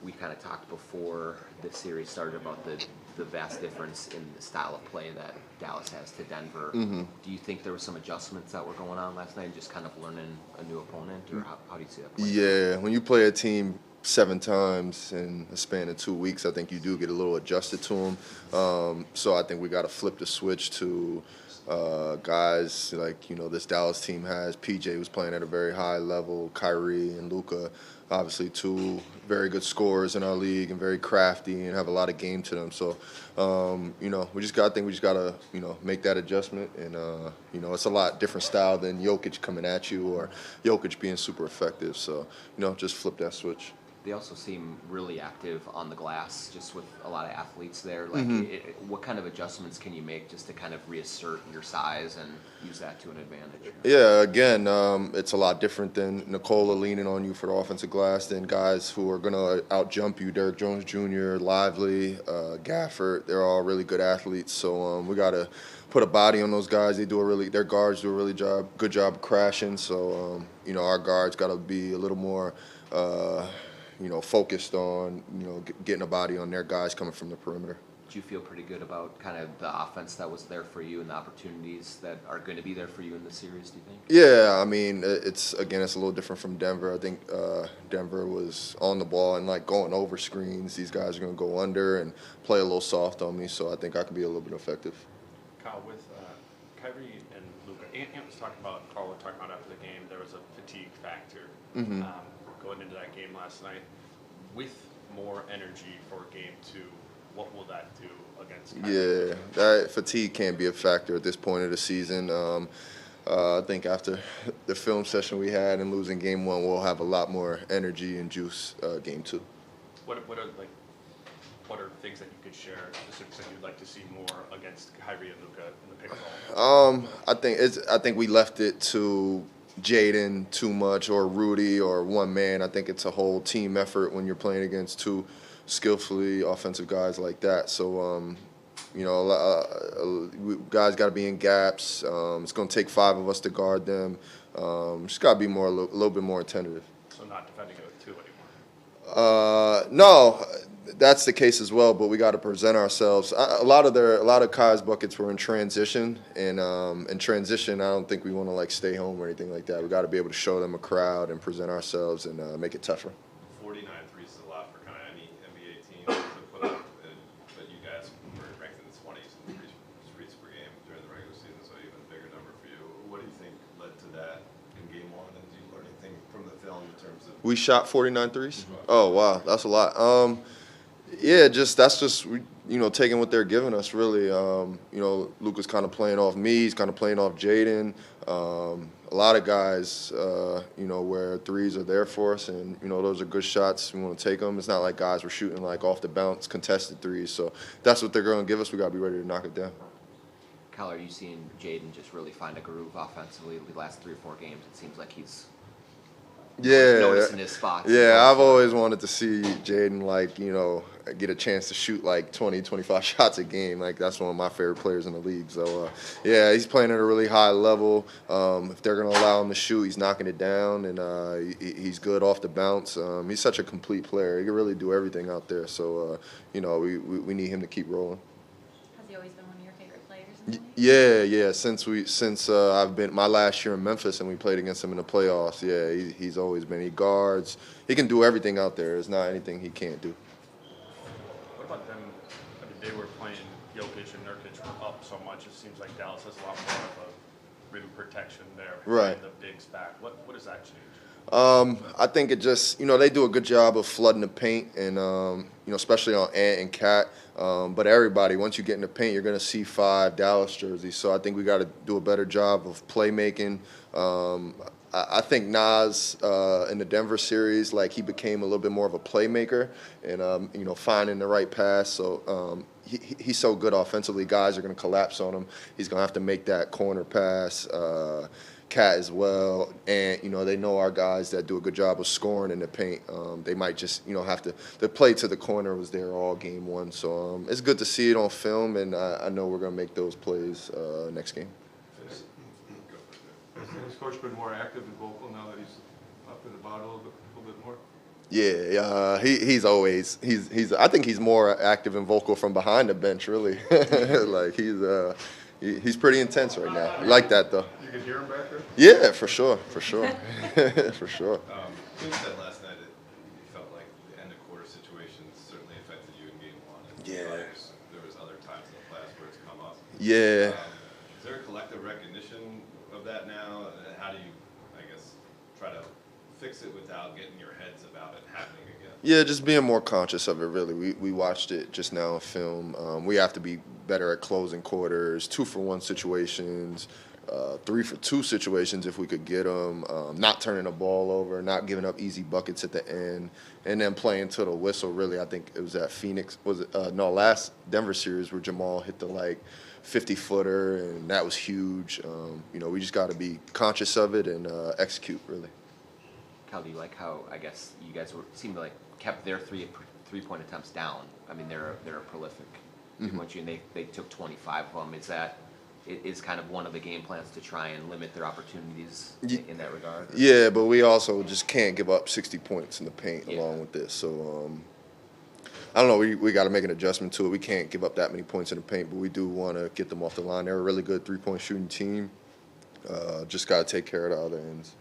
we kind of talked before the series started about the vast difference in the style of play that Dallas has to Denver. Mm-hmm. Do you think there were some adjustments that were going on last night, just kind of learning a new opponent, or how do you see that playing? Yeah, when you play a team 7 times in a span of 2 weeks, I think you do get a little adjusted to them. So I think we got to flip the switch to guys like this Dallas team has. PJ was playing at a very high level. Kyrie and Luka, obviously two very good scorers in our league and very crafty and have a lot of game to them. So we just got to make that adjustment. And it's a lot different style than Jokic coming at you or Jokic being super effective. So just flip that switch. They also seem really active on the glass, just with a lot of athletes there. Like, what kind of adjustments can you make just to kind of reassert your size and use that to an advantage? Yeah, again, it's a lot different than Nikola leaning on you for the offensive glass than guys who are going to out-jump you. Derrick Jones Jr., Lively, Gafford, they're all really good athletes. So we got to put a body on those guys. Their guards do a really good job of crashing. So, our guards got to be a little more focused on, getting a body on their guys coming from the perimeter. Do you feel pretty good about kind of the offense that was there for you and the opportunities that are going to be there for you in the series, do you think? Yeah, I mean, it's a little different from Denver. I think Denver was on the ball and, going over screens. These guys are going to go under and play a little soft on me, so I think I can be a little bit effective. Kyle, with Kyrie and Luka, Ant was talking about, Carl was talking about after the game, there was a fatigue factor. Mm-hmm. Going into that game last night. With more energy for game 2, what will that do against Kyrie? Yeah, that fatigue can't be a factor at this point of the season. I think after the film session we had and losing game 1, we'll have a lot more energy and juice game 2. What are things that you could share, specifics that you'd like to see more against Kyrie and Luka in the pick and roll? I think we left it to Jaden too much, or Rudy, or one man. I think it's a whole team effort when you're playing against two skillfully offensive guys like that. So, guys got to be in gaps. It's going to take 5 of us to guard them. Just got to be a little bit more attentive. So not defending it with 2 anymore? No, that's the case as well. But we got to present ourselves. A lot of Kai's buckets were in transition, and in transition, I don't think we want to stay home or anything like that. We got to be able to show them a crowd and present ourselves and make it tougher. 49 threes is a lot for kind of any NBA team to put up, but you guys were ranked in the 20s in threes per game during the regular season, so even a bigger number for you. What do you think led to that in game 1, and did you learn anything from the film in terms of? We shot 49 threes? Oh, wow, that's a lot. Yeah, that's just taking what they're giving us, really. Luka's kind of playing off me. He's kind of playing off Jaden. A lot of guys, where threes are there for us, and, those are good shots. We want to take them. It's not like guys were shooting, off the bounce, contested threes. So that's what they're going to give us. We got to be ready to knock it down. Kyle, are you seeing Jaden just really find a groove offensively the last 3 or 4 games? It seems like he's noticing his spots. Yeah, I've always wanted to see Jaden, get a chance to shoot 20, 25 shots a game. That's one of my favorite players in the league. So, yeah, he's playing at a really high level. If they're going to allow him to shoot, he's knocking it down, and he's good off the bounce. He's such a complete player. He can really do everything out there. So, we need him to keep rolling. Has he always been one of your favorite players in the league? Yeah. Since I've been my last year in Memphis and we played against him in the playoffs. Yeah, he's always been. He guards. He can do everything out there. There's not anything he can't do. What about them? I mean, they were playing Jokic and Nurkic were up so much. It seems like Dallas has a lot more of a rim protection there. Right. The bigs back. What does that change? I think it just, they do a good job of flooding the paint, and especially on Ant and Cat. But everybody, once you get in the paint, you're going to see 5 Dallas jerseys. So I think we got to do a better job of playmaking. I think Nas in the Denver series, he became a little bit more of a playmaker, and finding the right pass. So he's so good offensively. Guys are going to collapse on him. He's going to have to make that corner pass. Cat as well, and they know our guys that do a good job of scoring in the paint. They might just have to. The play to the corner was there all game 1, so it's good to see it on film, and I know we're gonna make those plays next game. Has his coach been more active and vocal now that he's up and about a little bit more? Yeah, he's I think he's more active and vocal from behind the bench, really. Like he's pretty intense right now. I like that though. You can hear him back there? Yeah, for sure, for sure, for sure. You said last night that you felt like the end of quarter situations certainly affected you in game one. And Yeah. there was other times in the playoffs where it's come up. Yeah. Is there a collective recognition of that now? And how do you, I guess, try to fix it without getting your heads about it happening again? Yeah, just being more conscious of it, really. We watched it just now on film. We have to be better at closing quarters, 2-for-1 situations, 3-for-2 situations if we could get them, not turning the ball over, not giving up easy buckets at the end, and then playing to the whistle, really. I think it was at Phoenix. Was it? No, last Denver series where Jamal hit the, 50-footer, and that was huge. We just got to be conscious of it and execute, really. Cal, do you like how, I guess, you guys seem to kept their three-point attempts down? I mean, they're a prolific three-point shooter, and they took 25 of them. Is kind of one of the game plans to try and limit their opportunities in that regard? Yeah, but we also just can't give up 60 points in the paint along with this. So, I don't know. We got to make an adjustment to it. We can't give up that many points in the paint, but we do want to get them off the line. They're a really good three-point shooting team. Just got to take care of the other ends.